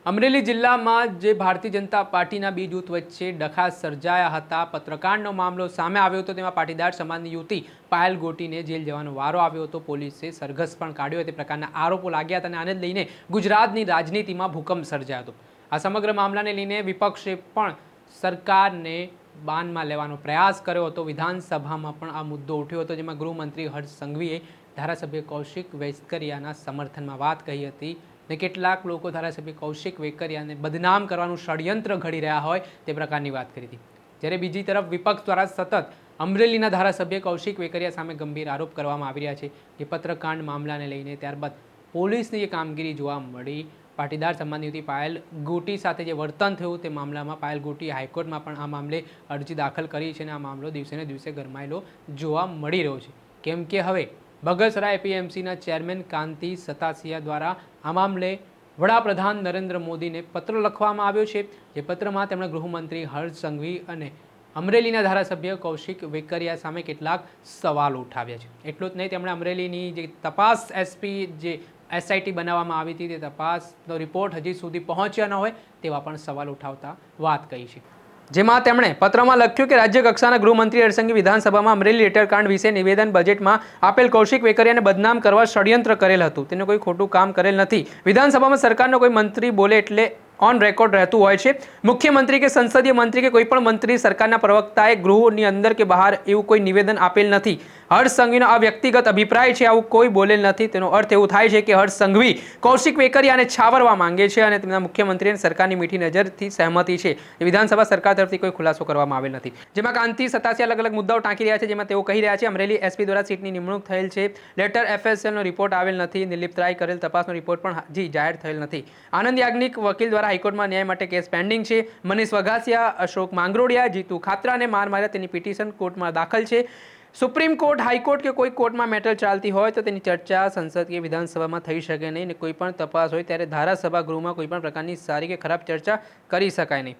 અમરેલી જિલ્લામાં જે ભારતીય જનતા પાર્ટીના બે જૂથ વચ્ચે ડખા સર્જાયા હતા, પત્રકારનો મામલો સામે આવ્યો હતો, તેમાં પાટીદાર સમાજની યુવતી પાયલ ગોટીને જેલ જવાનો વારો આવ્યો હતો. પોલીસે સરઘસ પણ કાઢ્યો તે પ્રકારના આરોપો લાગ્યા હતા અને આને લઈને ગુજરાતની રાજનીતિમાં ભૂકંપ સર્જાયો હતો. આ સમગ્ર મામલાને લઈને વિપક્ષે પણ સરકારને બાનમાં લેવાનો પ્રયાસ કર્યો હતો. વિધાનસભામાં પણ આ મુદ્દો ઉઠ્યો હતો, જેમાં ગૃહમંત્રી હર્ષ સંઘવીએ ધારાસભ્ય કૌશિક વેકરિયાના સમર્થનમાં વાત કહી હતી ને કેટલાક લોકો ધારાસભ્ય કૌશિક વેકરિયાને બદનામ કરવાનું ષડયંત્ર ઘડી રહ્યા હોય તે પ્રકારની વાત કરી હતી. જ્યારે બીજી તરફ વિપક્ષ દ્વારા સતત અમરેલીના ધારાસભ્ય કૌશિક વેકરિયા સામે ગંભીર આરોપ કરવામાં આવી રહ્યા છે કે પત્રકાંડ મામલાને લઈને ત્યારબાદ પોલીસની જે કામગીરી જોવા મળી, પાટીદાર સમાજની યુવતી પાયલ ગોટી સાથે જે વર્તન થયું તે મામલામાં પાયલ ગોટી હાઈકોર્ટમાં પણ આ મામલે અરજી દાખલ કરી છે અને આ મામલો દિવસે ને દિવસે ગરમાયેલો જોવા મળી રહ્યો છે. કેમ કે હવે બગસરા એપીએમસીના ચેરમેન કાંતિ સતાસિયા દ્વારા આ મામલે વડાપ્રધાન નરેન્દ્ર મોદીને પત્ર લખવામાં આવ્યો છે. જે પત્રમાં તેમણે ગૃહમંત્રી હર્ષ સંઘવી અને અમરેલીના ધારાસભ્ય કૌશિક વેકરિયા સામે કેટલાક સવાલો ઉઠાવ્યા છે. એટલું જ નહીં, તેમણે અમરેલીની જે તપાસ એસપી જે એસઆઈટી બનાવવામાં આવી હતી તે તપાસનો રિપોર્ટ હજી સુધી પહોંચ્યા ન હોય તેવા પણ સવાલ ઉઠાવતા વાત કહી છે. જેમાં તેમણે પત્રમાં લખ્યું કે રાજ્ય કક્ષાના ગૃહમંત્રી હર્ષસંઘવી વિધાનસભામાં અમરેલી લેટરકાંડ વિશે નિવેદન બજેટમાં આપેલ કૌશિક વેકરિયાને બદનામ કરવા ષડયંત્ર કરેલ હતું. તેને કોઈ ખોટું કામ કરેલ નથી. વિધાનસભામાં સરકારનો કોઈ મંત્રી બોલે એટલે ઓન રેકોર્ડ રહેતું હોય છે. મુખ્યમંત્રી કે સંસદીય મંત્રી કે કોઈ પણ મંત્રી સરકારના પ્રવક્તાએ ગૃહની અંદર કે બહાર એવું કોઈ નિવેદન આપેલ નથી. હર્ષ સંઘવીનો આ વ્યક્તિગત અભિપ્રાય છે, આવું કોઈ બોલેલ નથી. તેનો અર્થ એવું થાય છે કે હર્ષ સંઘવી કૌશિક વેકરિયાને છાવરવા માંગે છે અને તેમના મુખ્યમંત્રી અને સરકારની મીઠી નજરથી સહમતિ છે. વિધાનસભા સરકાર તરફથી કોઈ ખુલાસો કરવામાં આવેલ નથી. જેમાં કાંતિ સતાસિયા અલગ અલગ મુદ્દાઓ ટાંકી રહ્યા છે, જેમાં તેઓ કહી રહ્યા છે અમરેલી એસપી દ્વારા સીટની નિમણૂક થયેલ છે, લેટર એફએસએલનો રિપોર્ટ આવેલ નથી, નિર્લિપ્ત રાય કરેલ તપાસનો રિપોર્ટ પણ હજી જાહેર થયેલ નથી. આનંદ યાજ્ઞિક વકીલ દ્વારા હાઈકોર્ટમાં ન્યાય માટે કેસ પેન્ડિંગ છે. મનીષ વઘાસિયા, અશોક માંગરોળિયા, જીતુ ખાતરાને માર માર્યા તેની પિટિશન કોર્ટમાં દાખલ છે. સુપ્રીમ કોર્ટ, હાઈકોર્ટ કે કોઈ કોર્ટમાં મેટર ચાલતી હોય તો તેની ચર્ચા સંસદ કે વિધાનસભામાં થઈ શકે નહીં અને કોઈ પણ તપાસ હોય ત્યારે ધારાસભા ગૃહમાં કોઈ પણ પ્રકારની સારી કે ખરાબ ચર્ચા કરી શકાય નહીં.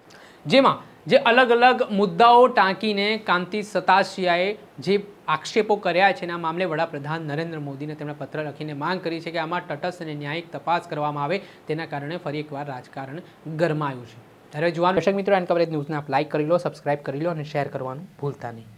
જેમાં જે અલગ અલગ મુદ્દાઓ ટાંકીને કાંતિ સતાસિયાએ જે આક્ષેપો કર્યા છે એના મામલે વડાપ્રધાન નરેન્દ્ર મોદીને તેમણે પત્ર લખીને માંગ કરી છે કે આમાં તટસ્થ અને ન્યાયિક તપાસ કરવામાં આવે. તેના કારણે ફરી એકવાર રાજકારણ ગરમાયું છે. ત્યારે જોવાનું દર્શક મિત્રો, એન કવરેજ ન્યૂઝને આપ લાઇક કરી લો, સબસ્ક્રાઇબ કરી લો અને શેર કરવાનું ભૂલતા નહીં.